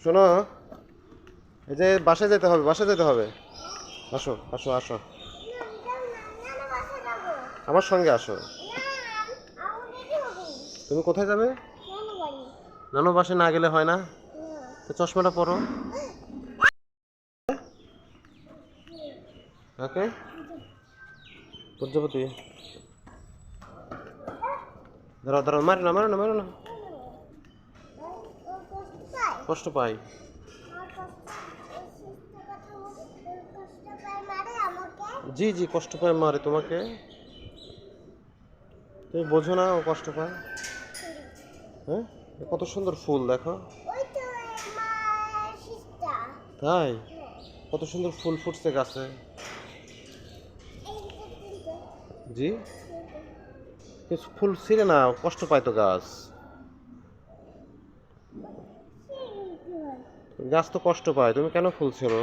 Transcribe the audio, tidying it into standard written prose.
শোনো, এই যে বাসায় যেতে হবে, বাসায় যেতে হবে। আসো আসো আসো, আমার সঙ্গে আসো। তুমি কোথায় যাবে? নানু বাসায় না গেলে হয় না? তো চশমাটা পরো। ওকে, প্রজাপতি। দাঁড়াও দাঁড়াও, মারো না মারো না মারো না। কষ্ট পাই। জি জি, কষ্ট পায় মারে তোমাকে। তুমি বোঝো না ও কষ্ট পায়? হ্যাঁ, কত সুন্দর ফুল দেখো। তাই? কত সুন্দর ফুল ফুটছে গাছে। জি, কিছু ফুল ছিঁড়ে না, কষ্ট পায় তো গাছ। গাছ তো কষ্ট পায়, তুমি কেন ফুল ছিঁড়ো?